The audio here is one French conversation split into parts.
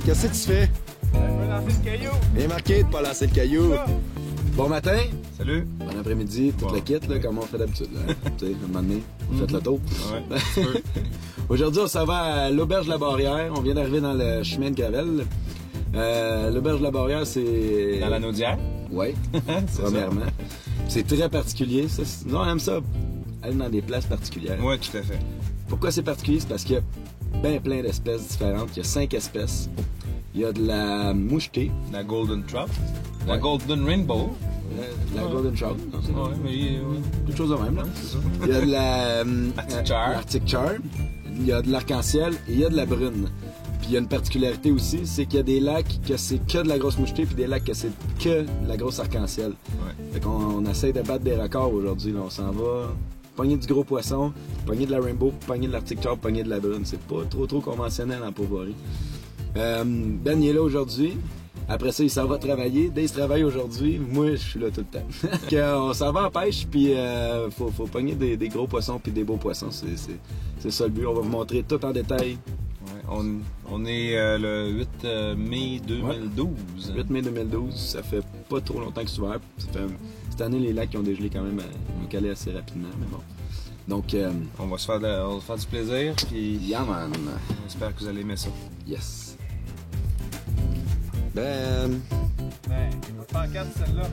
qu'est-ce que tu fais? Je vais lancer le caillou. Bien marqué de pas lancer le caillou. Bon matin. Salut. Bon après-midi, toute la kit, là, comme on fait d'habitude. Tu sais, un moment donné, on fait le tour. Ouais. Aujourd'hui, on s'en va à l'Auberge de la Barrière. On vient d'arriver dans le chemin de Gravel. L'Auberge de la Barrière, c'est... Dans la Naudière? Oui, premièrement. C'est très particulier. Ça, nous, on aime ça, aller dans des places particulières. Oui, tout à fait. Pourquoi c'est particulier? C'est parce qu'il y a bien plein d'espèces différentes. Il y a 5 espèces. Il y a de la mouchetée. La Golden Trout. La Golden Rainbow. La Golden Trout. Oui, mais... Quelque chose de même, là. C'est ça. Il y a de la... Arctic Char. l'Arctic Char. Il y a de l'arc-en-ciel et il y a de la brune. Puis il y a une particularité aussi, c'est qu'il y a des lacs que c'est que de la grosse mouchetée puis des lacs que c'est que de la grosse arc-en-ciel. Ouais. Fait qu'on essaie de battre des records aujourd'hui. Là. On s'en va pogner du gros poisson, pogner de la Rainbow, pogner de l'Arctic Char, pogner de la brune. C'est pas trop conventionnel en pourvoirie. Ben, il est là aujourd'hui. Après ça, il s'en va travailler. Dès qu'il travaille aujourd'hui, moi, je suis là tout le temps. On s'en va en pêche, puis faut pogner des gros poissons puis des beaux poissons. C'est ça le but. On va vous montrer tout en détail. Ouais, on est le 8 mai 2012. Ouais. 8 mai 2012, ça fait pas trop longtemps que c'est ouvert. Cette année, les lacs ont dégelé quand même, ont calé assez rapidement, mais bon. Donc, on va se faire du plaisir, puis... Yeah, man. J'espère que vous allez aimer ça. Yes. Ben, on va faire 4 celle-là.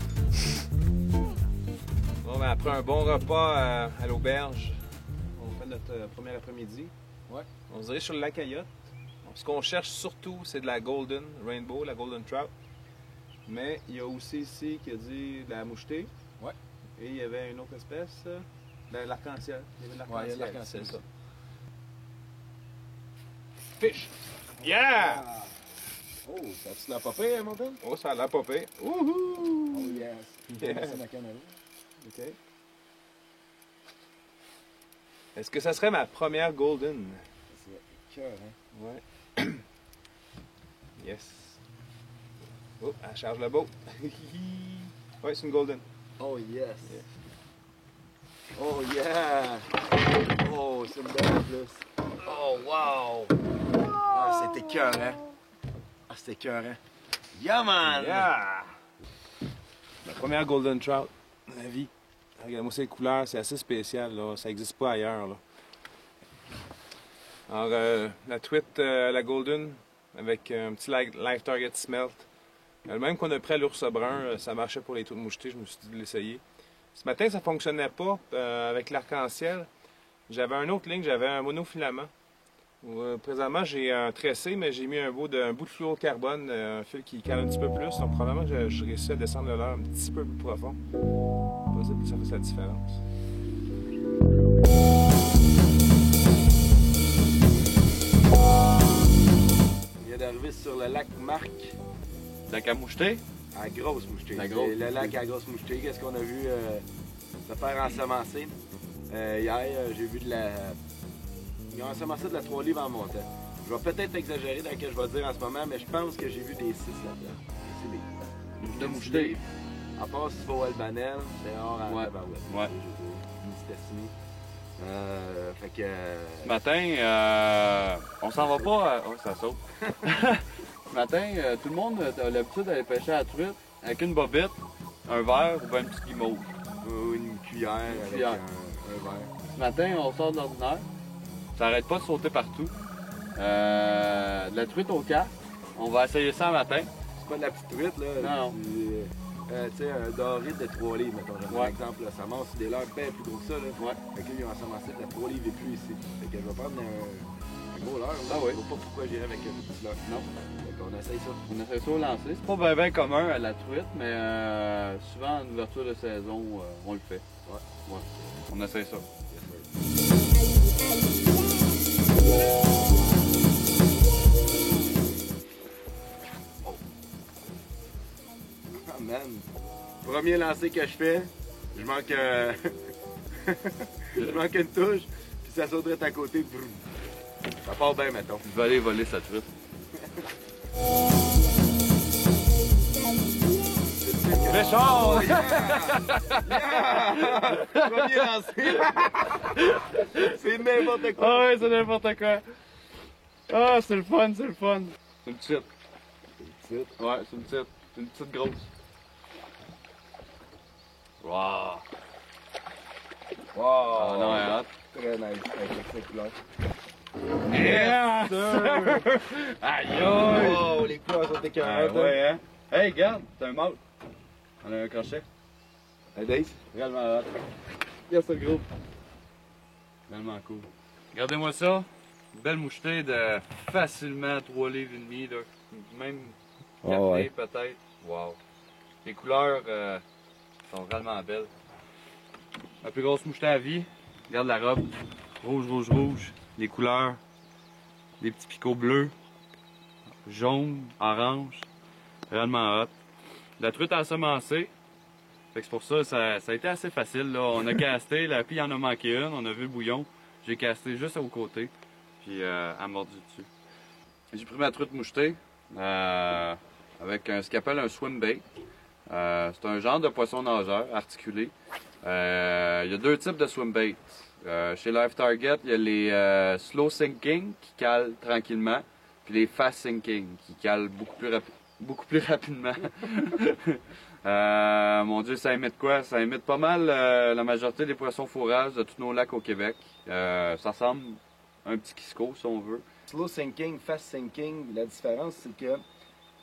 Bon, ben, après un bon repas à l'auberge, on fait notre premier après-midi. Ouais. On se dirige sur le lac Ayotte. Ce qu'on cherche surtout, c'est de la Golden Rainbow, la Golden Trout. Mais il y a aussi ici qui a dit de la mouchetée. Ouais. Et il y avait une autre espèce, de l'arc-en-ciel. Il y avait de l'arc-en-ciel. Ouais, il y a de l'arc-en-ciel, ça. Fish! Yeah! Ah. Oh, ça a-tu de la popée, hein, mon gars? Oh, ça a l'air popé. Wouhou! Oh, yes. Yeah. On met ça dans la caméra. OK. Est-ce que ça serait ma première Golden? C'est cœur, hein? Ouais. Yes. Oh, elle charge le beau. Ouais, c'est une Golden. Oh, yes. Oh, yeah. Oh, c'est une belle en plus. Oh, wow. Ah, c'était cœur, hein? Ah, c'était cœur, hein? Yeah, man! Yeah! Ma première Golden Trout de la vie. Regarde-moi ces couleurs, c'est assez spécial, là. Ça n'existe pas ailleurs, là. Alors, la truite, la Golden, avec un petit Live Target Smelt. Le même qu'on a pris à l'ours brun, ça marchait pour les truites mouchetées, je me suis dit de l'essayer. Ce matin, ça ne fonctionnait pas avec l'arc-en-ciel. J'avais une autre ligne, j'avais un monofilament. Présentement, j'ai un tressé, mais j'ai mis un bout de fluorocarbone, un fil qui cale un petit peu plus. Donc, probablement que je réussis à descendre le leurre un petit peu plus profond. Possible que ça fasse la différence. Il vient d'arriver sur le lac Marc. Lac à moucheter? À grosse mouchetée. La grosse le lac à grosse mouchetée. Qu'est-ce qu'on a vu se faire ensemencer? Hier, j'ai vu de la... Ils ont ensemencé de la 3 livres en montant. Je vais peut-être exagérer dans ce que je vais dire en ce moment, mais je pense que j'ai vu des 6 là-dedans. C'est des mouchetés. À part si tu vas au Albanel, c'est hors à la barouette. Ouais. Fait que... Ce matin, on s'en va pas... Oh, ça saute. Ce matin, tout le monde a l'habitude d'aller pêcher à la truite avec une bobette, un verre ou bien un petit guimauve. Ou une cuillère avec un verre. Ce matin, on sort de l'ordinaire. Ça arrête pas de sauter partout. De la truite au casque. On va essayer ça un matin. C'est pas de la petite truite, là. Non. Tu sais, un doré de 3 livres, mettons. Par exemple, là, ça mange sur des leurres bien plus gros que ça, là. Ouais. Fait que là, ils ont ensemencé de la 3 livres et plus ici. Fait que je vais prendre un gros leurre. Ah oui. Je vois pas pourquoi j'irais avec un petit leurre. Non. Fait qu'on essaye ça. On essaie ça au lancer. C'est pas bien commun à la truite, mais souvent en ouverture de saison, on le fait. Ouais. On essaie ça. Ah, man. Premier lancer que je fais, je manque je manque une touche, puis ça sauterait à côté. Brrr. Ça part bien, mettons. Je vais aller voler sa truite. Méchant! Premier lancé! C'est n'importe quoi! Ah ouais, c'est n'importe quoi! Ah, c'est le fun, c'est le fun! C'est une petite. truite. Ouais, c'est une petite grosse. Wow! Wow! Ah non, elle est hot. Très nice, avec cette couleur. Yes! Aïe aïe! Oh, les couleurs sont Ah, écœurantes. ouais, hein? Hey, regarde, c'est un mâle. On a un crochet. Hey, Dave? Réellement hot. Regarde ça, le gros. Réellement cool. Regardez-moi ça. Une belle mouchetée de facilement 3 livres et demi, là. Même 4 Oh, ouais. livres peut-être. Wow. Les couleurs sont vraiment belles. La plus grosse mouchetée à vie. Regarde la robe. Rouge, rouge, rouge. Les couleurs. Des petits picots bleus. Jaune, orange. Réellement hot. La truite a semencé. Fait que c'est pour ça, ça a été assez facile, là. On a casté, la pie en a manqué une, on a vu le bouillon. J'ai casté juste au côté, puis elle a mordu dessus. J'ai pris ma truite mouchetée avec ce qu'on appelle un swim bait. C'est un genre de poisson nageur articulé. Il y a deux types de swim bait. Chez Live Target, il y a les slow sinking qui calent tranquillement, puis les fast sinking qui calent beaucoup plus rapidement. Mon Dieu, ça imite quoi? Ça imite pas mal la majorité des poissons fourrages de tous nos lacs au Québec. Ça ressemble à un petit Kisco, si on veut. Slow sinking, fast sinking, la différence c'est que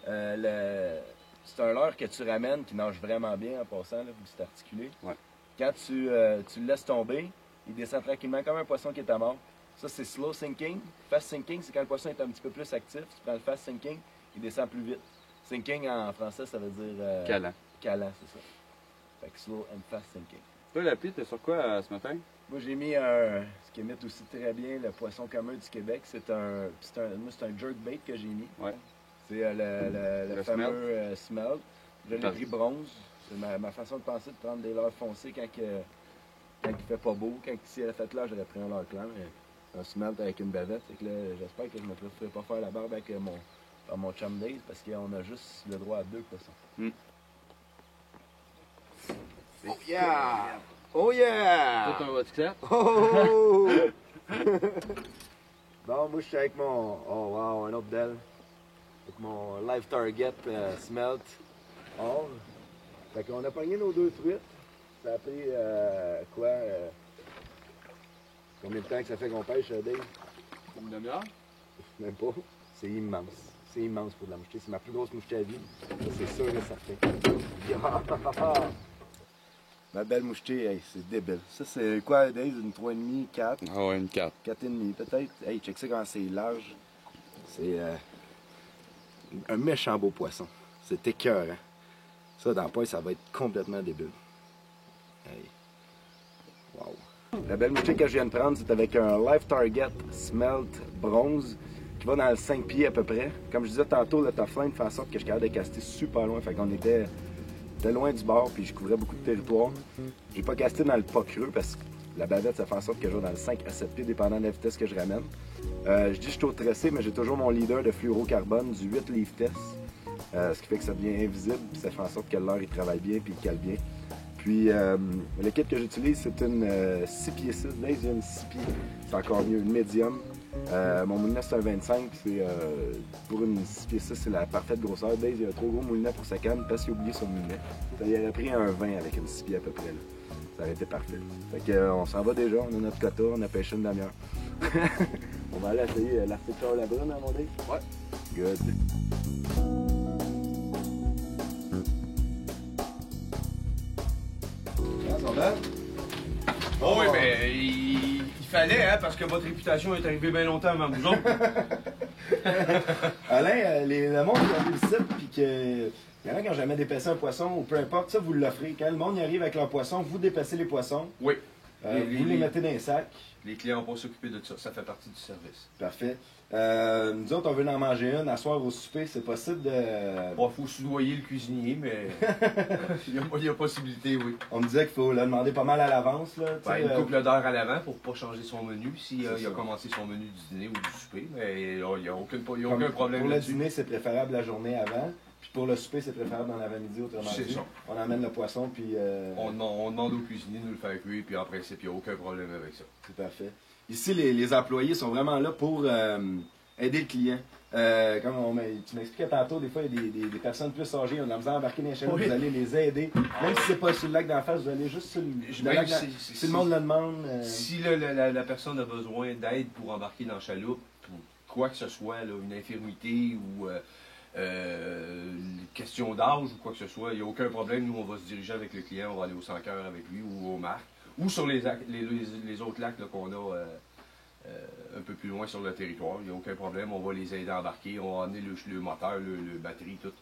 c'est un leurre que tu ramènes qui nage vraiment bien en passant, là, vu que c'est articulé. Ouais. Quand tu le laisses tomber, il descend tranquillement comme un poisson qui est à mort. Ça c'est slow sinking. Fast sinking, c'est quand le poisson est un petit peu plus actif. Tu prends le fast sinking, il descend plus vite. Sinking en français, ça veut dire... Calant. Calant, c'est ça. Fait que slow and fast sinking. Toi, la pie, t'es sur quoi ce matin? Moi, j'ai mis ce qui imite aussi très bien le poisson commun du Québec. C'est un jerkbait que j'ai mis. Ouais. C'est le fameux smelt. Je l'ai pris bronze. C'est ma façon de penser de prendre des leurres foncés quand il fait pas beau. Quand si elle a fait là, j'aurais pris un leurre clair. Mais un smelt avec une bavette. Fait que là, j'espère que je ne me ferai pas faire la barbe avec mon chum Dave parce qu'on a juste le droit à 2 poissons. Mm. Oh yeah! Oh yeah! Tout un WhatsApp? Oh! Bon, moi je suis avec mon. Oh wow, un autre belle. Avec mon Live Target Smelt Or. Fait qu'on a pogné nos 2 truites. Ça a pris combien de temps que ça fait qu'on pêche, Dave? Une demi-heure? Même pas. C'est immense. C'est immense pour de la mouchetée. C'est ma plus grosse mouchetée à vie. Ça, c'est sûr et certain. Ma belle mouchetée, hey, c'est débile. Ça, c'est quoi, Dave? Une 3,5, 4? Ah ouais, une 4. 4,5 peut-être. Hey, check ça quand c'est large. C'est un méchant beau poisson. C'est écœurant. Ça, dans le poil, ça va être complètement débile. Hey. Wow. La belle mouchetée que je viens de prendre, c'est avec un Live Target Smelt Bronze qui va dans le 5 pieds à peu près. Comme je disais tantôt, le Tofline fait en sorte que je suis capable de caster super loin. Fait qu'on était loin du bord, puis je couvrais beaucoup de territoire. J'ai pas casté dans le pas creux parce que la bavette, ça fait en sorte que je vais dans le 5 à 7 pieds, dépendant de la vitesse que je ramène. Je dis que je suis au tressé, mais j'ai toujours mon leader de fluorocarbone du 8 livres test. Ce qui fait que ça devient invisible, puis ça fait en sorte que le leurre il travaille bien, puis il cale bien. Puis le kit que j'utilise, c'est une 6 pieds 6. Là, il y a une 6 pieds, c'est encore mieux, une médium. Mon moulinet c'est un 25, puis pour une 6 pieds 6, c'est la parfaite grosseur. Dave, il a un trop gros moulinet pour sa canne parce qu'il a oublié son moulinet. Il aurait pris un 20 avec une 6 pieds à peu près. Là. Ça aurait été parfait. Fait que, on s'en va déjà, on a notre quota, on a pêché une demi-heure. On va aller essayer l'Arctic Char Brune, hein, mon Dave? Ouais. Good. Ça va? Oh oui, mais il fallait, hein, parce que votre réputation est arrivée bien longtemps avant vous autres. Alain, le monde qui a vu le site, puis que. Il y en a qui n'ont jamais dépassé un poisson, ou peu importe, ça vous l'offrez. Quand le monde y arrive avec leur poisson, vous dépassez les poissons, Oui. vous les mettez dans les sacs. Les clients n'ont pas s'occuper de ça, ça fait partie du service. Parfait. Nous autres, on veut en manger une, à soir au souper, c'est possible de. Bon, il faut soudoyer le cuisinier, mais il y a possibilité, oui. On me disait qu'il faut le demander pas mal à l'avance, là. Ben, une couple d'heures à l'avant pour pas changer son menu s'il C'est a ça. commencé son menu du dîner ou du souper, mais il n'y a aucun problème Pour le là-dessus. dîner, c'est préférable la journée avant. Puis pour le souper, c'est préférable dans l'avant-midi, autrement C'est dit. ça. On emmène le poisson, puis. On demande au cuisinier de nous le faire cuire, puis en principe, il n'y a aucun problème avec ça. C'est parfait. Ici, les employés sont vraiment là pour aider le client. Tu m'expliquais tantôt, des fois, il y a des personnes plus âgées qui ont de la misère à embarquer dans les chaloups, vous allez les aider. Même si c'est pas sur le lac d'en face, vous allez juste sur le lac si le monde le demande. Si la personne a besoin d'aide pour embarquer dans la chaloupe, pour quoi que ce soit, là, une infirmité ou une question d'âge ou quoi que ce soit, il n'y a aucun problème. Nous, on va se diriger avec le client, on va aller au 100 cœurs avec lui ou au Marc, ou sur les autres lacs qu'on a un peu plus loin sur le territoire. Il n'y a aucun problème, on va les aider à embarquer, on va amener le moteur, le batterie, tout.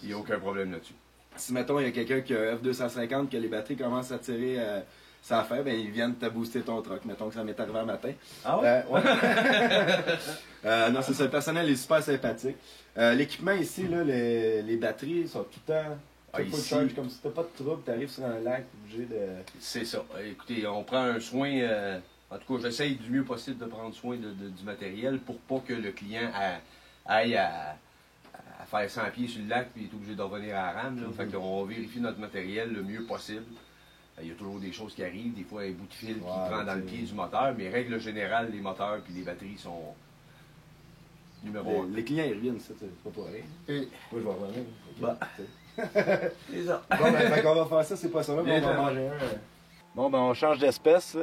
Il n'y a aucun problème là-dessus. Si, mettons, il y a quelqu'un qui a F250, que les batteries commencent à tirer sans faire, ben ils viennent te booster ton truck. Mettons que ça m'est arrivé un matin. Ah ouais? Non, c'est ça, le personnel est super sympathique. L'équipement ici, là, les batteries sont tout le temps full charge, comme si t'as pas de trouble, t'arrives sur un lac, t'es obligé de... C'est ça. Écoutez, on prend un soin... En tout cas, j'essaye du mieux possible de prendre soin du matériel pour pas que le client aille à faire 100 pieds sur le lac et est obligé de revenir à la rame. Là. Fait qu'on vérifie notre matériel le mieux possible. Il y a toujours des choses qui arrivent, des fois un bout de fil qui prend dans le pied du moteur, mais règle générale, les moteurs et les batteries sont numéro 1. Les clients ils reviennent, ça, c'est pas pour rien. Moi je vais revenir. Bah. C'est ça. Bon, ben, fait qu'on va faire ça, c'est pas ça, on va manger un. Bon, ben on change d'espèce.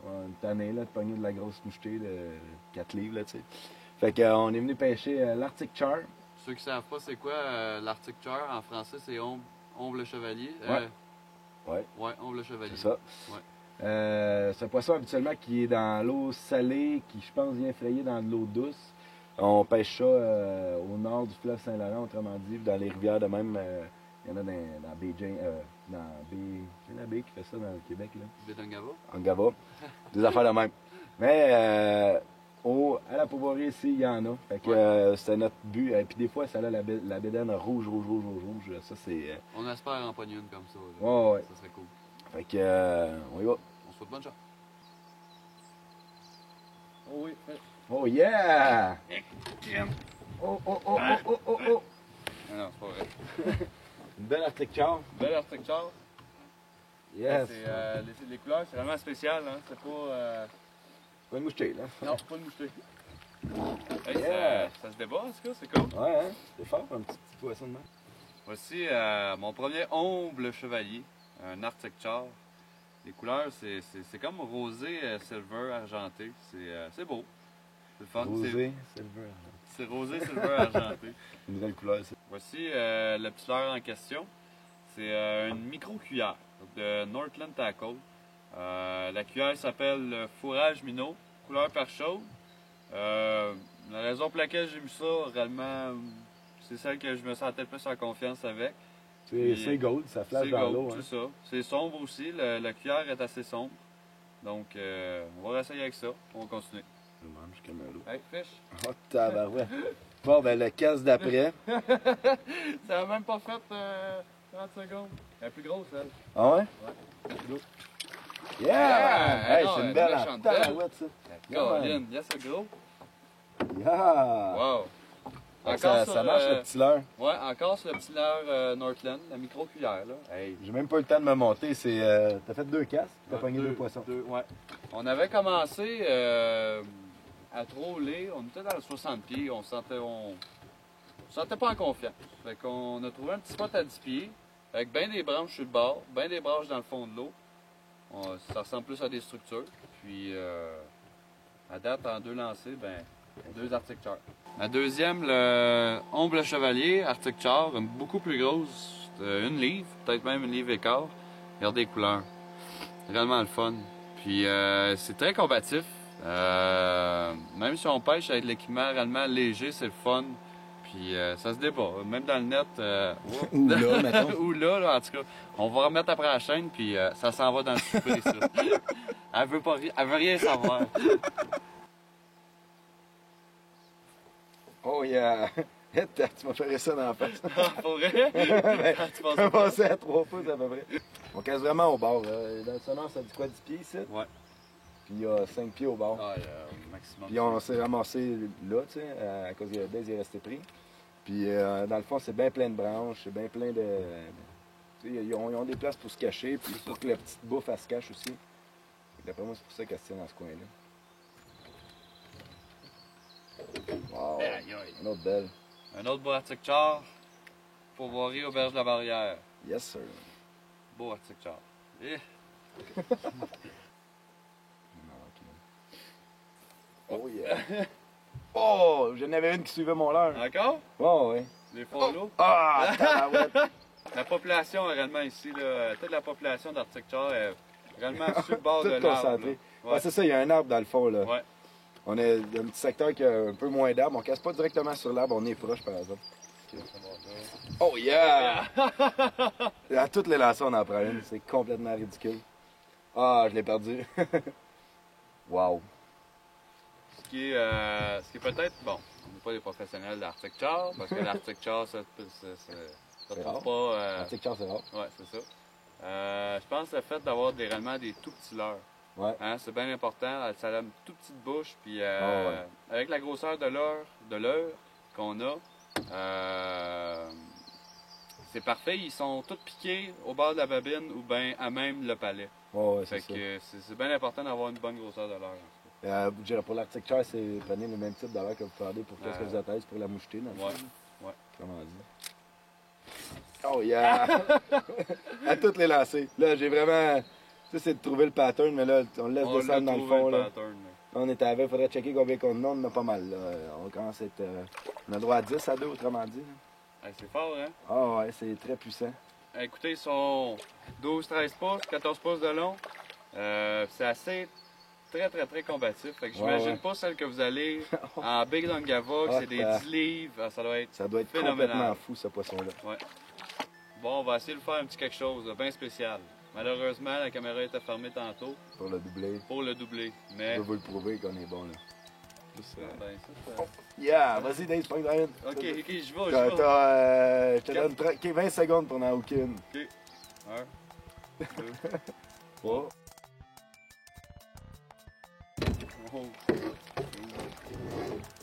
Une tannée là, de pogner de la grosse mouchetée de 4 livres, là, tu sais. Fait qu'on est venu pêcher l'Arctic Char. Ceux qui savent pas c'est quoi l'Arctic Char, en français c'est ombre le chevalier. Ouais, ombre le chevalier. C'est ça. Ouais. C'est un poisson habituellement qui est dans l'eau salée, qui je pense vient frayer dans de l'eau douce. On pêche ça au nord du fleuve Saint-Laurent, autrement dit, dans les rivières de même. Il y en a dans baie Jane, c'est la baie qui fait ça dans le Québec, là. Baie d'Angava. Angava. Des affaires de même. Mais à la Pourvoirie ici, il y en a. Fait que c'était notre but. Et puis des fois, ça a la bédaine rouge. Ça, c'est... On espère en pogner une comme ça. Ouais. Ça serait cool. Fait que, on y va. On se souhaite bonne chance. Oh oui. Oh yeah! Oh! Ah non, c'est pas vrai. Une belle Arctic Char. Belle Arctic Char. Yes. Les couleurs, c'est vraiment spécial. Hein? C'est pas... Pas une mouchetée, là. Non, pas une mouchetée. Hey, Yeah. ça se débat, en tout cas, c'est cool. Ouais, hein? C'est fort pour un petit poisson de mer. Voici mon premier omble chevalier, un Arctic Char. Les couleurs, c'est comme rosé, silver, argenté. C'est beau. C'est le fun. Rosé, silver. C'est rosé, silver, argenté. Une nouvelle couleur, ça. Voici le petit leurre en question. C'est une micro-cuillère de Northland Tackle. La cuillère s'appelle fourrage minot, couleur par chaude. La raison pour laquelle j'ai mis ça, réellement, c'est celle que je me sentais le plus en confiance avec. C'est gold, ça flash C'est dans gold, l'eau. Hein. c'est ça. C'est sombre aussi, la cuillère est assez sombre. Donc, on va essayer avec ça. On va continuer. Je mange comme un loup. Hey, fish! Oh, tabarouette. Bon, ben, le casse d'après. Ça a même pas fait 30 secondes. Elle est plus grosse, elle. Ah ouais? Ouais. Yeah! Hey, non, c'est une une belle méchante tabarouette, ça. Colin, yes, c'est gros. Yeah! Wow! Ça marche, le petit leurre. Ouais, encore sur le petit leurre Northland, la micro-cuillère, là. Hey. J'ai même pas eu le temps de me monter. T'as fait 2 casques, t'as pogné 2 poissons. Ouais. On avait commencé à troller, on était dans le 60 pieds, on se sentait pas en confiance. Fait qu'on a trouvé un petit spot à 10 pieds, avec bien des branches sur le bord, bien des branches dans le fond de l'eau. Ça ressemble plus à des structures. Puis, à date, en 2 lancers, ben, 2 Arctic Char. La deuxième, le omble chevalier, Arctic Char, beaucoup plus grosse, 1 livre, peut-être même 1 livre et quart. Regardez les couleurs. C'est réellement le fun. Puis, c'est très combatif. Même si on pêche avec l'équipement réellement léger, c'est le fun. Puis ça se débat. Même dans le net. Ou là, mettons. Ou là, en tout cas. On va remettre après la chaîne, puis ça s'en va dans le souper, ça. Elle veut rien savoir. Oh yeah! Tu m'as fait ça dans la face. Pour vrai? Tu m'as passé à 3 pouces à peu près. On casse vraiment au bord. Dans le sonore, ça dit quoi, 10 pieds ici? Ouais. Puis il y a 5 pieds au bord. Ah, maximum. Puis on s'est ramassé là, tu sais, à cause de Daisy est resté pris. Puis dans le fond, c'est bien plein de branches, c'est bien plein de... Tu sais, ils ont des places pour se cacher, puis pour que la petite bouffe, elle se cache aussi. D'après moi, c'est pour ça qu'elle se tient dans ce coin-là. Wow! Une autre belle. Un autre beau Arctic Char. Pourvoirie Auberge de la Barrière. Yes, sir. Beau Arctic Char. Eh. Oh yeah. Oh, j'en avais une qui suivait mon leurre. Encore? Oh, ouais. Les follow. Ah, tabarouette. La population est réellement ici, là, toute la population d'Arctic Char est réellement sur le bord de Tout l'arbre. concentré. Ouais. Ouais, c'est ça, il y a un arbre dans le fond, là. Ouais. On est dans un petit secteur qui a un peu moins d'arbres. On casse pas directement sur l'arbre, on est proche, par exemple. Oh yeah! À toutes les lancers, on en prend une. C'est complètement ridicule. Ah, je l'ai perdu. Wow. Ce qui est peut-être, bon, on n'est pas des professionnels d'Arctic Char, parce que l'Arctic Char, ça C'est trouve rare. pas. Arctic Char, c'est rare. Ouais, c'est ça. Je pense que le fait d'avoir réellement des tout petits leurres. Ouais. Hein, c'est bien important. Ça a une toute petite bouche. Puis ouais. avec la grosseur de l'heure qu'on a, c'est parfait. Ils sont tous piqués au bord de la babine ou bien à même le palais. Ouais, c'est Fait ça. que c'est bien important d'avoir une bonne grosseur de l'heure. Je dirais pour l'Arctic Char, c'est prenez le même type d'heure que vous prenez pour qu'est-ce que vous attendez pour la moucheter, dans le Ouais. fond. Ouais. Comment dire? Oh yeah! À toutes les lancers. Là, j'ai vraiment. Ça, c'est de trouver le pattern, mais là, on le laisse On l'a descendre dans le trouvé, fond. le Là. pattern, là. On est à 20, il faudrait checker combien qu'on en a. On en a pas mal. Là. On commence à être. On a le droit à 10 à 2, autrement dit. Là. Hey, c'est fort, hein? Ah ouais, c'est très puissant. Écoutez, ils sont 12-13 pouces, 14 pouces de long. C'est assez très combatif. Fait que j'imagine Ouais. pas celle que vous allez en Big Longava, que c'est des 10 livres. Ça doit être Ça doit être phénoménal. complètement fou, ce poisson-là. Ouais. Bon, on va essayer de faire un petit quelque chose de bien spécial. Malheureusement, la caméra était fermée tantôt Pour le doubler. pour le doubler. Je Mais. veux vous le prouver qu'on est bon, là. Ben, ça, Yeah! Vas-y, Dave, prends Ryan. Ok, j'y vais, j'y vais. Je te donne 20 secondes pour en aucune. Ok. 1, 2, 3. oh.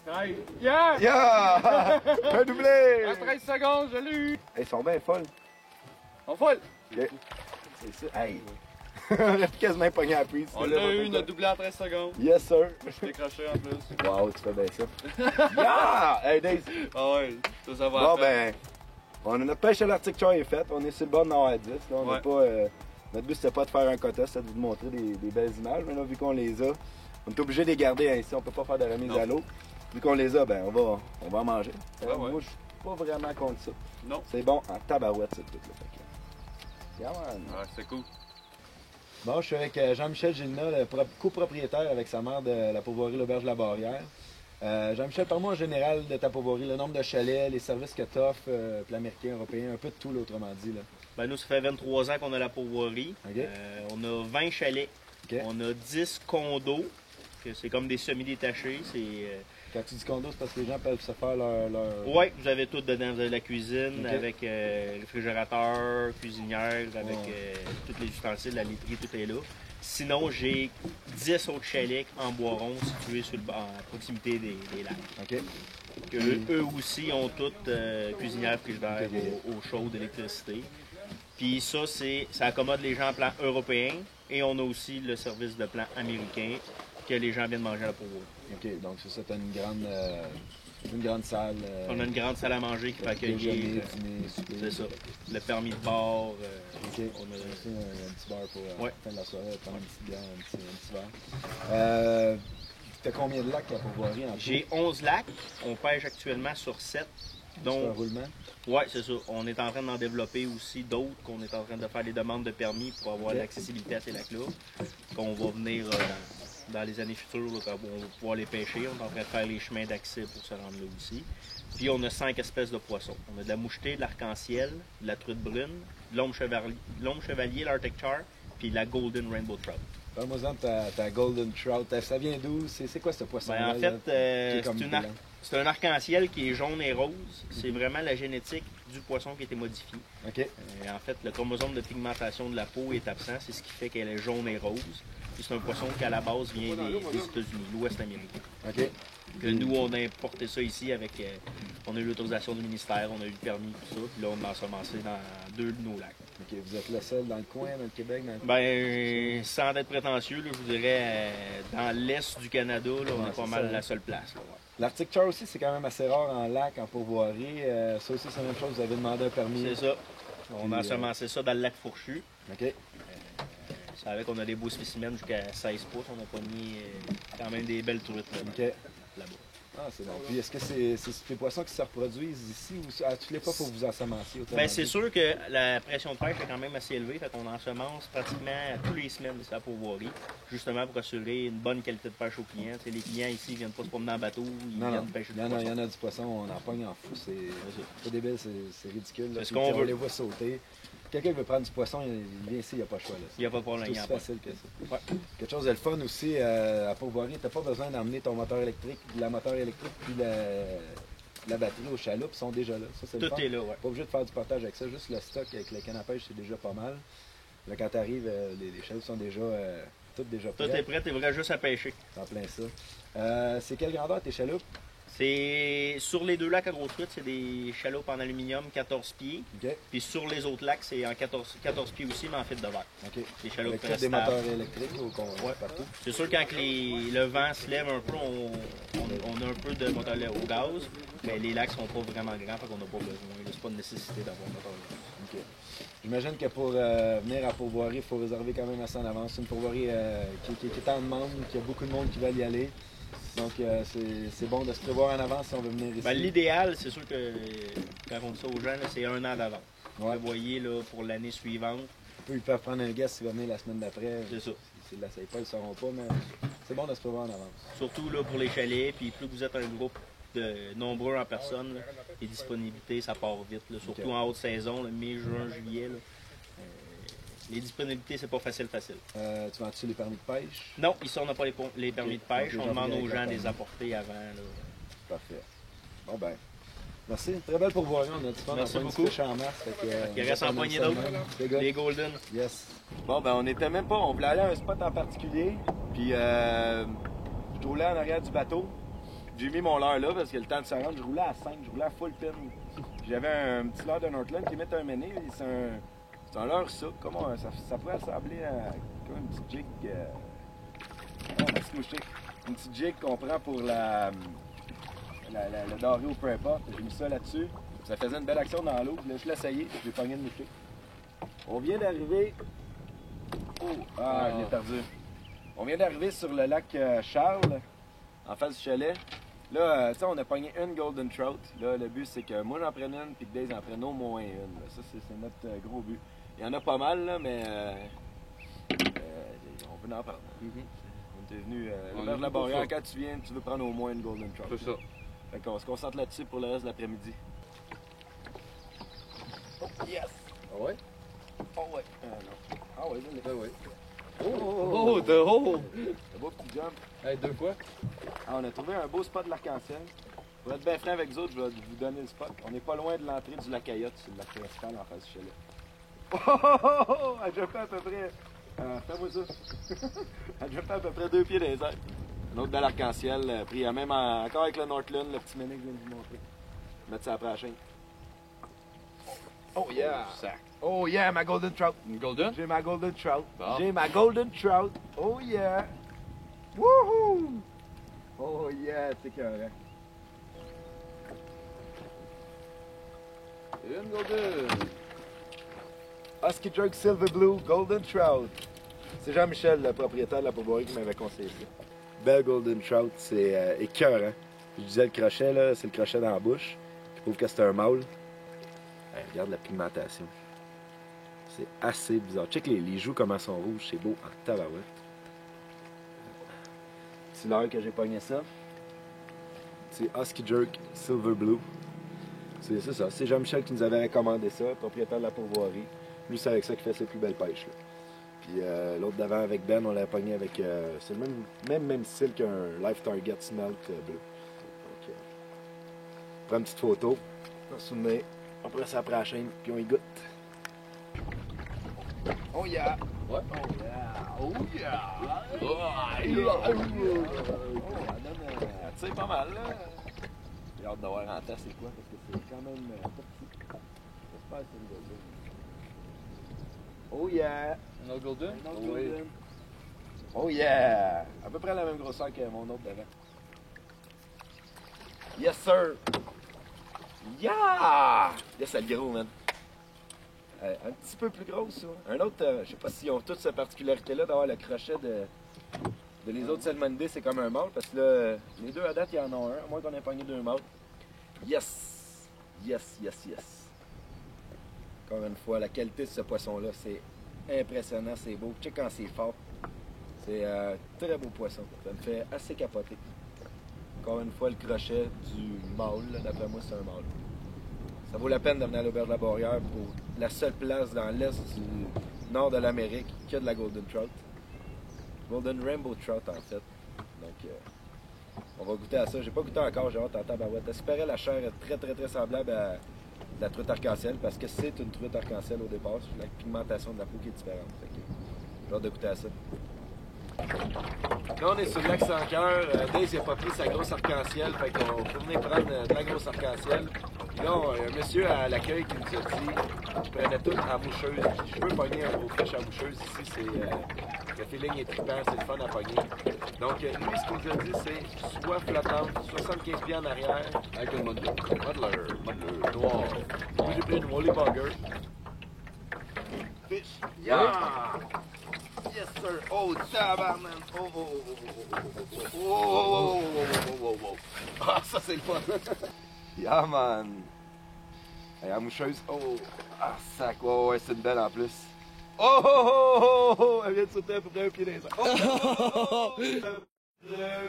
Hey, yeah! Yeah! Un doublé! À 13 secondes, je l'ai eu! Ils sont bien folles. On folle! Ok. C'est ça. Hey! On a quasiment pogné à la prise. On l'a eu, notre doublé en 13 secondes. Yes, sir. Je t'ai croché en plus. Wow, tu fais bien ça. Yeah! Hey, Dave. Ah ouais, ça va Bon, à faire. ben, notre pêche à l'Arctic Char est faite. On est sur le bord d'en avoir 10. Là, on n'a Ouais. pas, notre but, c'était pas de faire un quota, c'était de vous montrer des belles images. Mais là, vu qu'on les a, on est obligé de les garder ainsi. On peut pas faire de remise Non. à l'eau. Vu qu'on les a, ben, on va en manger. Ouais, ouais. Moi, je suis pas vraiment contre ça. Non. C'est bon en tabarouette, c'est tout. Là, fait que... Yeah, man. Ouais, c'est cool. Bon, je suis avec Jean-Michel Gilna, le copropriétaire avec sa mère de la pourvoirie L'Auberge de la Barrière. Jean-Michel, parle-moi en général de ta pourvoirie, le nombre de chalets, les services que tu offres, plan américain, européen, un peu de tout, là, autrement dit. Là. Ben, nous, ça fait 23 ans qu'on a la pourvoirie. OK. On a 20 chalets. OK. On a 10 condos. Que c'est comme des semi-détachés. Quand tu dis condo, c'est parce que les gens peuvent se faire leur... Ouais, vous avez tout dedans. Vous avez la cuisine OK. avec réfrigérateur, cuisinière, avec Ouais. tous les ustensiles, la literie, tout est là. Sinon, j'ai 10 autres chalets en bois rond situés à proximité des lacs. OK. Que eux aussi ont toutes cuisinière, frigidaire, OK. eau chaude, électricité. Puis ça, ça accommode les gens en plan européen et on a aussi le service de plan américain que les gens viennent manger à la pourvoirie. OK, donc c'est ça, tu as une grande salle. On a une grande salle à manger qui peut accueillir. Déjeuner, dîner, souper. C'est ça. Le permis de bar. OK. On a aussi un petit bar pour Ouais. la fin de la soirée, prendre une petite bière, un petit verre. T'as combien de lacs à pourvoirie en tout? J'ai 11 lacs. On pêche actuellement sur 7. C'est un Donc, roulement? ouais, c'est ça. On est en train d'en développer aussi d'autres, qu'on est en train de faire des demandes de permis pour avoir OK. l'accessibilité à ces lacs-là. Qu'on va venir dans les années futures, là, quand on va pouvoir les pêcher. On est en train de faire les chemins d'accès pour se rendre là aussi. Puis on a 5 espèces de poissons. On a de la mouchetée, de l'arc-en-ciel, de la truite brune, de l'homme chevalier, l'Arctic Char, puis la Golden Rainbow Trout. Parle-moi-en de ta Golden Trout. Ça vient d'où? C'est quoi ce poisson-là? Ben, en là, fait, qui est comme c'est blanc? c'est un arc-en-ciel qui est jaune et rose. C'est vraiment la génétique du poisson qui a été modifiée. OK. En fait, le chromosome de pigmentation de la peau est absent. C'est ce qui fait qu'elle est jaune et rose. Puis c'est un poisson qui, à la base, vient des États-Unis, l'Ouest américain. OK. Que nous, on a importé ça ici avec... on a eu l'autorisation du ministère, on a eu le permis, tout ça. Puis là, on a ensemencé dans 2 de nos lacs. OK. Vous êtes le seul dans le coin, dans le Québec? Dans le... Ben, sans être prétentieux, là, je vous dirais, dans l'Est du Canada, là, on Ouais, est pas c'est mal ça, la hein. seule place. Là, ouais. L'Arctic Char aussi, c'est quand même assez rare en lac, en pourvoirie. Ça aussi, c'est la même chose, vous avez demandé un permis. C'est ça. On a ensemencé ça dans le lac Fourchu. OK. Ça avec qu'on a des beaux spécimens jusqu'à 16 pouces. On a pogné quand même des belles truites OK. là-bas. Ah, c'est bon. Puis est-ce que c'est des poissons qui se reproduisent ici ou à tous les fois, il faut que vous ensemenciez? Ben, c'est sûr que la pression de pêche est quand même assez élevée. Fait qu'on ensemence pratiquement tous les semaines de la pourvoirie, justement pour assurer une bonne qualité de pêche aux clients. T'sais, les clients ici ne viennent pas se promener en bateau, ils Non, viennent non. pêcher Il du y poisson. en a du poisson, on en pogne en fou. C'est débile, c'est ridicule. Là. C'est ce Puis qu'on on veut. les voit sauter. Quelqu'un qui veut prendre du poisson, il vient ici, il n'y a pas le choix. Là. Il n'y a pas de problème. C'est il y en aussi a pas. facile que ça. Ouais. Quelque chose de le fun aussi, à pourvoirie, tu n'as pas besoin d'emmener ton moteur électrique, la moteur électrique puis la batterie au chaloupe, ils sont déjà là. Ça, c'est le Tout fun. est là, ouais. Pas obligé de faire du portage avec ça, juste le stock avec le canne à pêche, c'est déjà pas mal. Là, quand tu arrives, les chaloupes sont déjà toutes déjà Tout prêtes. est prêt, t'es vrai juste à pêcher. C'est en plein ça. C'est quelle grandeur tes chaloupes? C'est sur les deux lacs à Grosse Truite, c'est des chaloupes en aluminium 14 pieds. OK. Puis sur les autres lacs, c'est en 14 pieds aussi, mais en fibre de verre. OK. Des chaloupes Avec très tous des stables. moteurs électriques ou qu'on partout? C'est sûr quand le vent se lève un peu, on a un peu de moteur au gaz, mais les lacs sont pas vraiment grands, fait qu'on n'a pas besoin. C'est pas une nécessité d'avoir un moteur au gaz. OK. J'imagine que pour venir à pourvoirie, il faut réserver quand même assez en avance. C'est une pourvoirie qui est en demande, qu'il y a beaucoup de monde qui veulent y aller. Donc, c'est bon de se prévoir en avance si on veut venir ici. Ben, l'idéal, c'est sûr que quand on dit ça aux gens, là, c'est 1 an d'avance. Ouais. Vous voyez là, pour l'année suivante, Eux, ils peuvent prendre un guest s'il va venir la semaine d'après. c'est ça. S'ils ne l'essayent pas, ils ne sauront pas, mais c'est bon de se prévoir en avance. Surtout là, pour les chalets, puis plus vous êtes un groupe nombreux en personne, là, les disponibilités, ça part vite. Là. Surtout Ok. en haute saison, le mai, juin, juillet. Là, les disponibilités, c'est pas facile. Tu vends-tu les permis de pêche? Non, ici, on n'a pas les permis de pêche. Donc, On les gens demande viennent aux avec gens leur de les permis. apporter avant. Là. Parfait. Bon ben, merci. Très belle pourvoirie. On a du fun. Merci on beaucoup. pêche en mars. Il reste en poignée d'autres. C'est good. Les Golden. Yes. Bon, ben, on était même pas. On voulait aller à un spot en particulier. Puis, je roulais en arrière du bateau. J'ai mis mon leurre là parce que le temps de se rendre, je roulais à 5, je roulais à full pin. Puis j'avais un petit leurre de Northland qui met un méné. C'est un leurre ça. Comment ça pourrait ressembler à comme une petite jig. Une petite jig qu'on prend pour le doré ou peu importe. J'ai mis ça là-dessus. Ça faisait une belle action dans l'eau. Je l'ai essayé. Je l'ai pogné de moucher. On vient d'arriver. Oh! Ah, je l'ai perdu. On vient d'arriver sur le lac Charles, en face du chalet. Là, tu sais, on a pogné une Golden Trout. Là, le but, c'est que moi, j'en prenne une, puis que Dave en prenne au moins une. Là. Ça, c'est notre gros but. Il y en a pas mal, là, mais on peut en prendre. On est venu On vers est la venu pour barrière. ça. Quand tu viens, tu veux prendre au moins une Golden Trout. C'est ça. Fait qu'on se concentre là-dessus pour le reste de l'après-midi. Oh, yes! Ah ouais? Oh, ouais. Non. Ah, ouais, je l'ai fait, oui. Oh, de haut! Un beau petit jump. Hey, 2 fois? Ah, on a trouvé un beau spot de l'arc-en-ciel. Pour être bien franc avec vous autres, je vais vous donner le spot. On n'est pas loin de l'entrée du lac Ayotte, c'est le lac principal en face du chalet. Oh! Elle jumpait à peu près. Fais-moi ça. Elle jumpait à peu près 2 pieds dans les airs. Un autre bel arc-en-ciel, pris même encore avec le Northland, le petit méné que je viens de vous montrer. Mettre ça après la chaîne. Oh yeah! Sac. Oh yeah, ma Golden Trout! Une golden? J'ai ma Golden Trout. Bon. J'ai ma Golden Trout. Oh yeah! Woohoo! Oh yeah, c'est correct. Une golden! Husky Jerk Silver Blue Golden Trout. C'est Jean-Michel, le propriétaire de la pourvoirie, qui m'avait conseillé ça. Belle Golden Trout, c'est écœurant. Je disais le crochet, là, c'est le crochet dans la bouche. Je trouve que c'est un mâle. Hey, regarde la pigmentation. C'est assez bizarre. Check les joues, comment sont rouges. C'est beau en tabarouette. C'est l'heure que j'ai pogné ça. C'est Husky Jerk Silver Blue. C'est ça. C'est Jean-Michel qui nous avait recommandé ça, propriétaire de la pourvoirie. Lui, c'est avec ça qu'il fait ses plus belles pêches. Là. Puis l'autre d'avant avec Ben, on l'a pogné avec. C'est le même style qu'un Life Target Smelt bleu. Donc, on prend une petite photo, on se soumet, on prend ça après la chaîne, puis on y goûte. Oh yeah! Ouais. Oh yeah! Oh yeah! Oh, Elle donne, tu sais, pas mal, là. J'ai hâte de voir en tête c'est quoi, parce que c'est quand même pas petit. J'espère que c'est une golden. Oh yeah! Une autre golden? Un autre golden. Oh yeah! À peu près la même grosseur que mon autre d'avant. Yes, sir! Yeah! Yes, c'est le gros, man. Un petit peu plus gros, ça. Un autre, je sais pas s'ils ont toutes cette particularité-là d'avoir le crochet de les autres salmonidés, c'est comme un mâle, parce que là, les deux à date, il y en a un, à moins qu'on ait pogné deux mâles. Yes! Yes, yes, yes. Encore une fois, la qualité de ce poisson-là, c'est impressionnant, c'est beau. Check quand c'est fort. C'est un très beau poisson. Ça me fait assez capoter. Encore une fois, le crochet du mâle, d'après moi, c'est un mâle. Ça vaut la peine de venir à l'auberge de la Beaurière pour la seule place dans l'est du nord de l'Amérique qui a de la Golden Trout. Golden Rainbow Trout, en fait. Donc, on va goûter à ça. J'ai pas goûté encore, j'ai hâte en tabarouette. J'espérais la chair est très, très, très semblable à la truite arc-en-ciel parce que c'est une truite arc-en-ciel au départ. C'est la pigmentation de la peau qui est différente. J'ai hâte de goûter à ça. Là, on est sur le lac sans cœur. Daze n'a pas pris sa grosse arc-en-ciel. Fait qu'on peut venir prendre de la grosse arc-en-ciel. Puis là, il y a un monsieur à l'accueil qui nous a dit qu'il prenait tout en moucheuse. Je peux pogner un gros fiche en moucheuse ici. Le feeling est trippant, c'est le fun à pogner. Donc, lui, ce qu'il nous a dit, c'est soit flottante, 75 pieds en arrière, avec un muddler noir. Moi, j'ai pris une Woolly Bugger. Fish. Yeah! Yes, sir! Oh, tabarnak! Oh! Ah, ça, c'est le fun! Yeah, man! Hey, la moucheuse, oh! Ah, sac! Ouais, c'est une belle en plus! Oh! Elle vient de sauter à peu près un pied dans les airs! Oh! Un pied dans les airs!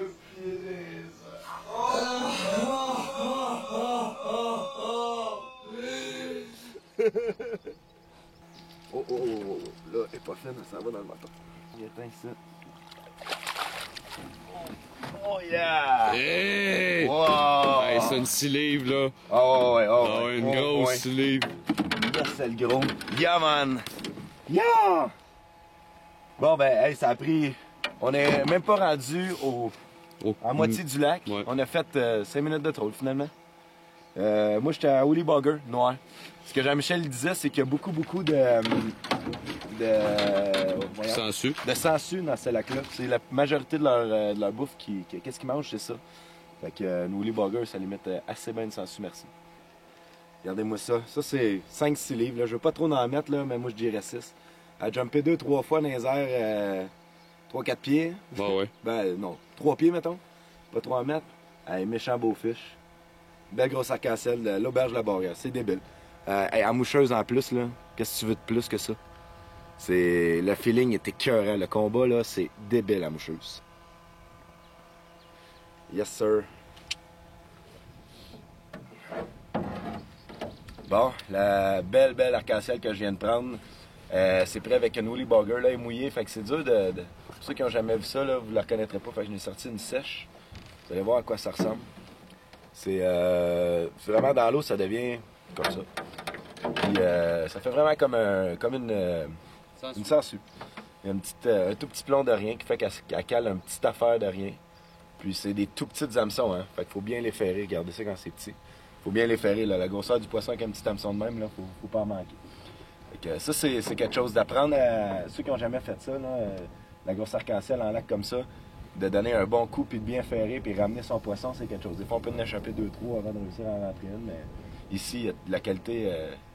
Oh! Là, elle est pas fine, ça va dans le moteur. Il éteint ça. Oh yeah! Hey! Wow! Hey, c'est une 6 livres, là. Oh ouais, Ah ouais, une grosse 6 livres. Yes, c'est le gros. Yeah, man! Yeah! Bon, ben, hey, ça a pris... On est même pas rendu à moitié du lac. Ouais. On a fait 5 minutes de troll, finalement. Moi, j'étais à Woolly Bugger, noir. Ce que Jean-Michel disait, c'est qu'il y a beaucoup de Sangsues. de sangsues dans ce lac-là. C'est la majorité de leur bouffe qu'est-ce qu'ils mangent, c'est ça. Fait que nos Woolly Bugger, ça les met assez bien de sangsues, merci. Regardez-moi ça. Ça, c'est 5-6 livres. Là. Je veux pas trop en mettre, là, mais moi, je dirais 6. À jumper 2-3 fois dans les airs, 3-4 pieds. Bah ouais. Ben, non, 3 pieds, mettons. Pas 3 mètres. Hey, méchant beau fiche. Belle grosse arc-en-ciel de l'auberge de la Beaurière. C'est débile. Hey, en moucheuse en plus, là. Qu'est-ce que tu veux de plus que ça? Le feeling est écœurant. Le combat, là, c'est débile en moucheuse. Yes, sir. Bon, la belle arc-en-ciel que je viens de prendre, c'est prêt avec une Woolly Bugger, là, elle est mouillée, fait que c'est dur pour ceux qui n'ont jamais vu ça, là, vous ne la reconnaîtrez pas, fait que je l'ai sorti une sèche. Vous allez voir à quoi ça ressemble. C'est vraiment dans l'eau, ça devient comme ça. Puis ça fait vraiment comme une sangsue. Il y a un tout petit plomb de rien qui fait qu'elle cale une petite affaire de rien. Puis c'est des tout petites hameçons, hein. Fait qu'il faut bien les ferrer. Regardez ça quand c'est petit. Faut bien les ferrer, là. La grosseur du poisson avec un petit hameçon de même, là, faut pas en manquer. Fait que ça, c'est quelque chose d'apprendre à ceux qui n'ont jamais fait ça, là, la grosse arc-en-ciel en lac comme ça, de donner un bon coup, puis de bien ferrer, puis ramener son poisson, c'est quelque chose. Des fois, on peut en échapper 2-3 avant de réussir à en rentrer une, mais ici, la qualité,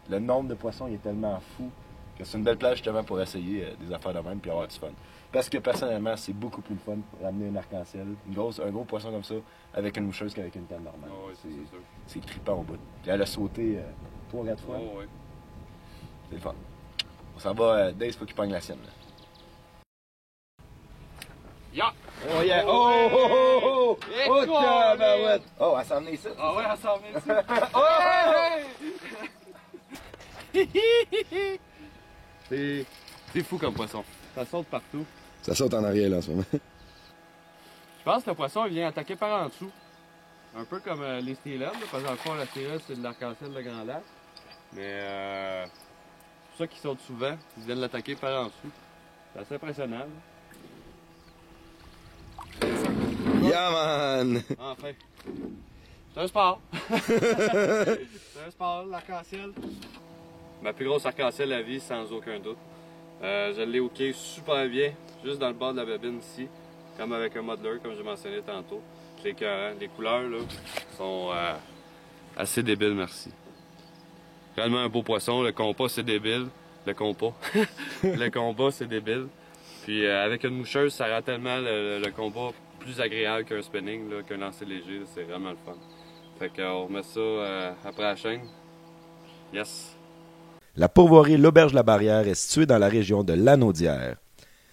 le nombre de poissons, il est tellement fou que c'est une belle plage, justement, pour essayer des affaires de même, puis avoir du fun. Parce que, personnellement, c'est beaucoup plus fun pour ramener un arc-en-ciel, un gros poisson comme ça, avec une moucheuse qu'avec une canne normale. Oh, ouais, c'est trippant au bout. Puis elle a sauté 3-4 fois. Oh, ouais. C'est le fun. On s'en va, Dave, faut qu'il pogne la sienne. Là. Ya! Oh yeah! Oh! Oh, tabarouette! Oh, elle s'en venait ici. Ah ouais, elle s'en vient ici. C'est fou comme poisson. Ça saute partout. Ça saute en arrière, là, en ce moment. Je pense que le poisson, il vient attaquer par en dessous. Un peu comme les steelheads, parce que dans le fond, la steelhead, c'est de l'arc-en-ciel de Grand Lac. Mais c'est pour ça qu'ils sautent souvent. Ils viennent l'attaquer par en dessous. C'est assez impressionnant. Là. Yeah, man! Enfin. C'est un sport. C'est un sport, l'arc-en-ciel. Ma plus grosse arc-en-ciel à vie, sans aucun doute. Je l'ai hooké super bien, juste dans le bord de la bobine ici, comme avec un muddler, comme j'ai mentionné tantôt. C'est écœurant. Les couleurs là, sont assez débiles, merci. Réellement un beau poisson. Le compas, c'est débile. Le compas. Le compas, c'est débile. Puis avec une moucheuse, ça rend tellement le combat plus agréable qu'un spinning, qu'un lancer léger. C'est vraiment le fun. Fait qu'on remet ça après la chaîne. Yes! La pourvoirie L'Auberge-la-Barrière est située dans la région de Lanaudière.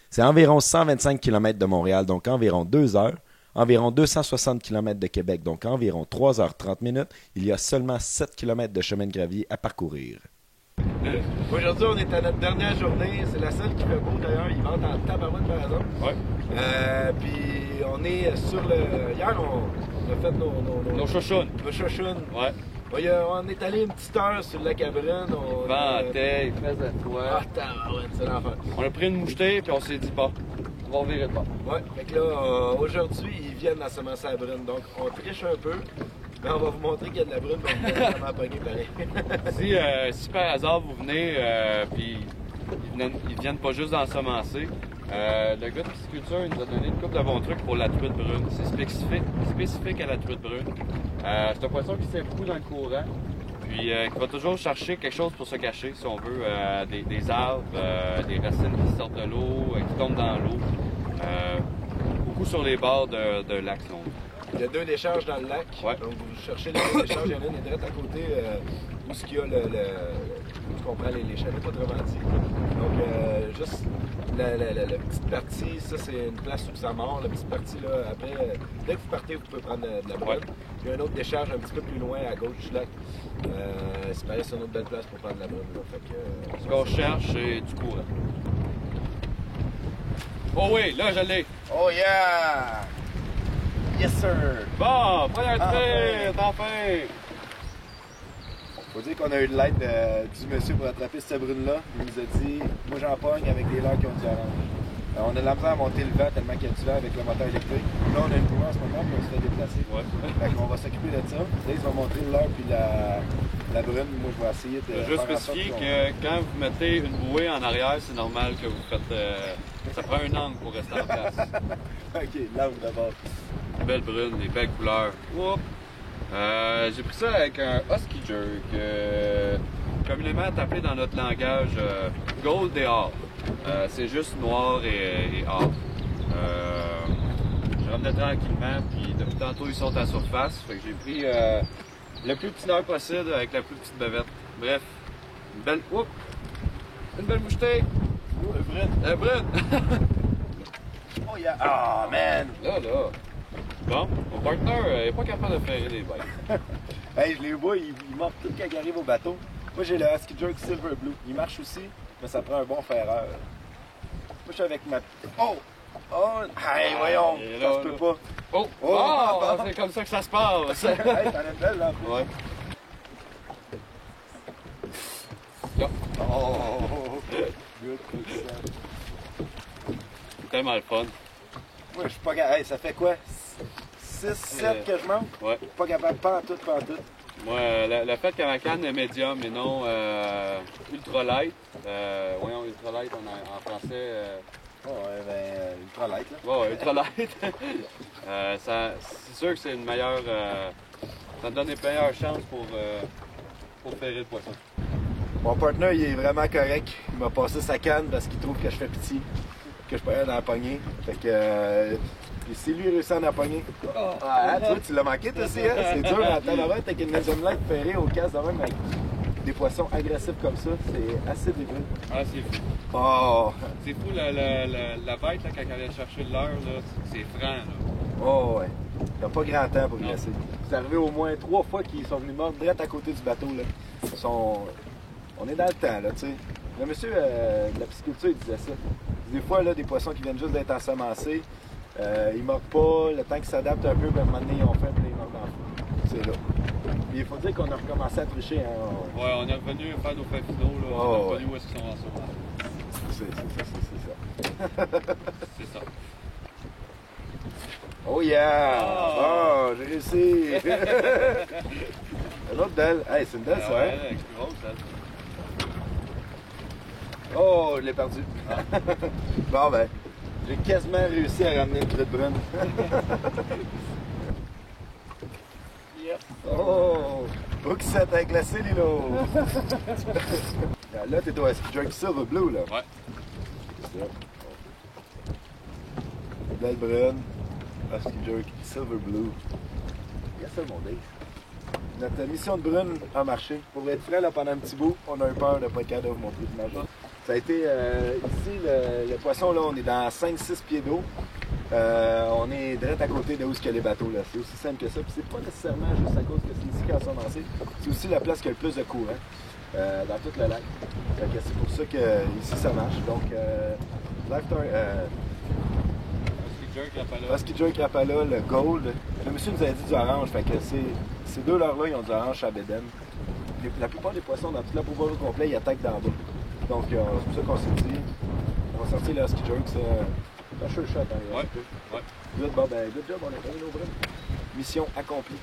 C'est environ 125 km de Montréal, donc environ 2 heures. Environ 260 km de Québec, donc environ 3h30 minutes. Il y a seulement 7 km de chemin de gravier à parcourir. Aujourd'hui, on est à notre dernière journée. C'est la seule qui fait beau d'ailleurs. Il vente en tabarouette par exemple. Ouais. Puis on est sur le. Hier, on a fait Nos chouchounes. Nos chouchounes. Ouais. On est allé une petite heure sur le lac Cabrune. Il ventait, il faisait froid. Ah, tabarouette, c'est l'enfer. On a pris une mouchetée, puis on s'est dit, bon, on va revirer de bord. Ouais, fait que là, aujourd'hui, ils viennent ensemencer la brune. Donc, on triche un peu. Mais on va vous montrer qu'il y a de la brune, mais on va vraiment pogner pareil. Si par hasard vous venez, puis ils viennent pas juste d'ensemencer, le gars de pisciculture il nous a donné une couple de bons trucs pour la truite brune. C'est spécifique à la truite brune. C'est un poisson qui sait beaucoup dans le courant, puis qui va toujours chercher quelque chose pour se cacher, si on veut, des arbres, des racines qui sortent de l'eau, qui tombent dans l'eau. Beaucoup sur les bords de lacs. Il y a 2 décharges dans le lac. Ouais. Donc, vous cherchez les 2 décharges. Il y en a une direct à côté où il y a où on prend les chalets, pas vraiment dit. Donc, juste la petite partie, ça, c'est une place où ça mord. La petite partie, là, après, dès que vous partez, vous pouvez prendre de la brune. Ouais. Il y a une autre décharge un petit peu plus loin, à gauche du lac. C'est pareil, c'est une autre belle place pour prendre de la brune. Ce qu'on cherche, c'est du courant. Oh oui, là, je l'ai. Oh yeah! Yes, sir! Bon, première traite, enfin! Faut dire qu'on a eu de l'aide du monsieur pour attraper cette brune-là. Il nous a dit, moi j'en pogne avec des leurres qui ont du orange. On a de la misère à monter le vent tellement qu'il y a du vent avec le moteur électrique. Là, on a une bouée en ce moment, puis on se fait déplacer. Ouais. Fait qu'on va s'occuper de ça. Là, ils vont montrer le leurre puis la brune. Moi, je vais essayer de. Juste spécifier que quand vous mettez une bouée en arrière, c'est normal que vous faites. Ça prend un angle pour rester en place. Ok, l'angle d'abord. Des belles brunes, des belles couleurs. J'ai pris ça avec un Husky Jerk, communément appelé dans notre langage Gold et Or. C'est juste noir et or. Je ramenais tranquillement, puis depuis tantôt ils sont à surface. Fait que j'ai pris le plus petit leurre possible avec la plus petite bavette. Bref, une belle mouchetée. Un brune. Oh yeah! Ah, oh, man! Là. Bon, mon partner n'est pas capable de ferrer les bêtes. Hey, je les vois, ils mordent tout quand ils arrivent au bateau. Moi, j'ai le Husky Jerk Silver Blue. Il marche aussi, mais ça prend un bon ferreur. Moi, je suis avec ma... Oh! Hey, voyons! Ça se peut pas. C'est comme ça que ça se passe. Hey, t'en as une belle, là. Ouais. Oh! Good. C'est tellement le fun. Moi, je suis pas capable. Hey, ça fait quoi? 6, 7 que je manque? Ouais. Pas capable, pas en tout. Moi, le fait que ma canne est médium et non ultra light, voyons, ultra light en français. Ultra light, là. Ouais, ultra light. C'est sûr que c'est une meilleure. Ça me donne des meilleures chances pour ferrer le poisson. Mon partenaire, il est vraiment correct. Il m'a passé sa canne parce qu'il trouve que je fais petit, que je peux rien en pogner. Fait que. Si lui réussit à en pogner. Tu l'as manqué, toi aussi, hein? C'est dur à tabarouette avec une Medium Light ferrée au casse de même avec des poissons agressifs comme ça. C'est assez débile. Ah, c'est fou. Oh! C'est fou, la bête, là, quand elle allait chercher le leurre, c'est franc, là. Oh, ouais. Il n'a pas grand temps pour gresser. C'est arrivé au moins 3 fois qu'ils sont venus mordre direct à côté du bateau, là. On est dans le temps, là, tu sais. Le monsieur de la pisciculture, il disait ça. Des fois, là, des poissons qui viennent juste d'être ensemencés, ils mordent pas, le temps qu'ils s'adaptent un peu, ben, à un moment donné, ils ont fait, puis ils mordent dans le fond. C'est là. Puis il faut dire qu'on a recommencé à tricher. Hein. Ouais, on est revenu faire nos fins finaux, là. On est revenu où est-ce qu'ils sont en C'est ça. C'est ça. Oh yeah! Oh, j'ai réussi! Une autre belle. Hey, c'est une belle, ça, ouais, hein? elle est plus grosse, elle. Oh, je l'ai perdu. Bon, ben, j'ai quasiment réussi à ramener une truite brune. Oh! Hook set avec la Lilo! Là, t'es au Ski Jerk Silver Blue, là. Ouais. C'est ça. Belle brune. Ski Jerk Silver Blue. Regarde ça, mon Dave. Notre mission de brune a marché. Pour être frais, là, pendant un petit bout, on a eu peur de ne pas être capable de vous montrer l'image. Ça a été ici, le poisson, là, on est dans 5-6 pieds d'eau. On est direct à côté de où il y a les bateaux. Là. C'est aussi simple que ça. Puis c'est pas nécessairement juste à cause que c'est ici qu'ils sont lancés. C'est aussi la place qui a le plus de courant dans tout le lac. C'est pour ça que ici ça marche. Donc, Ski Jerk Rapala, le Gold. Le monsieur nous a dit du orange. Fait que ces deux leurres-là, ils ont du orange à Bédène. La plupart des poissons dans toute la pouvoir au complet, ils attaquent d'en bas. Donc, c'est pour ça qu'on s'est dit, on va sortir le Ski Jerk. C'est un sure shot, hein, Ouais. Good, bon, ben, good job, on a fait nos brunes. Mission accomplie.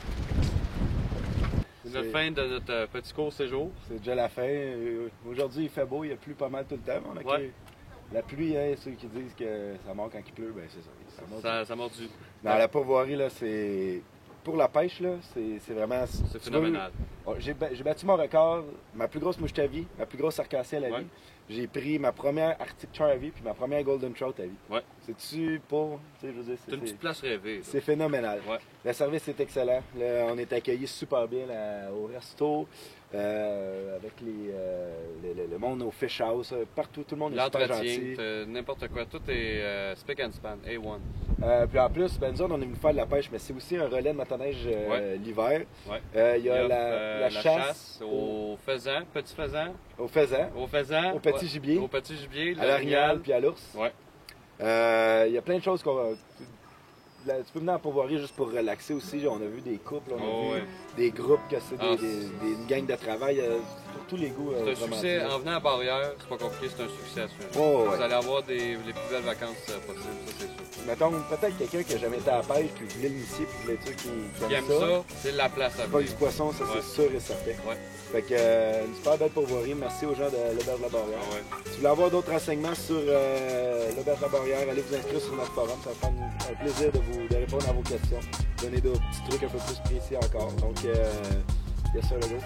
C'est la fin de notre petit court séjour. C'est déjà la fin. Aujourd'hui, il fait beau, il plu pas mal tout le temps. On a Ouais. La pluie, hein, ceux qui disent que ça mord quand il pleut, ben c'est ça. Ça mord du. Dans la Pauvoirie, là, c'est. Pour la pêche, là, c'est vraiment. C'est phénoménal. J'ai battu mon record, ma plus grosse mouche à vie, ma plus grosse arc-en-ciel à vie. Ouais. J'ai pris ma première Arctic Char à vie, puis ma première Golden Trout à vie. Ouais. C'est-tu pas. Tu sais, je veux dire, C'est une petite place rêvée. c'est phénoménal. Ouais. Le service est excellent. Là, on est accueillis super bien là, au resto, avec le monde au fish house. Partout, tout le monde est super L'entretien, gentil. n'importe quoi. Tout est spick and span, A1. Puis en plus, ben, nous autres, on est venu faire de la pêche, mais c'est aussi un relais de motoneige l'hiver. Ouais. Il y a la chasse au faisan, petit faisan, au faisan, au faisan, au petit gibier, au petit gibier, à l'orignal puis à l'ours. Ouais. Il y a plein de choses qu'on. Tu peux venir en Pauvoirie juste pour relaxer aussi. On a vu des couples, on a vu des groupes, que c'est une gang de travail. Pour tous les goûts. C'est un succès. En venant à Barrière, c'est pas compliqué, c'est un succès à suivre. Oh, Vous allez avoir les plus belles vacances possibles, ça c'est sûr. Mettons, peut-être quelqu'un qui n'a jamais été à la pêche, puis voulait l'initier, puis voulait dire qu'il Qui aime ça, c'est la place à Pas du vivre. poisson, ça c'est sûr et certain. Ouais. Fait que une super belle Pauvoirie. Merci aux gens de l'Auberge de la Barrière. Ah ouais. Si vous voulez avoir d'autres renseignements sur l'Auberge de la Barrière, allez vous inscrire sur notre forum. Ça va faire un plaisir de répondre à vos questions. Donner d'autres petits trucs un peu plus précis encore. Donc, yes sir, le go.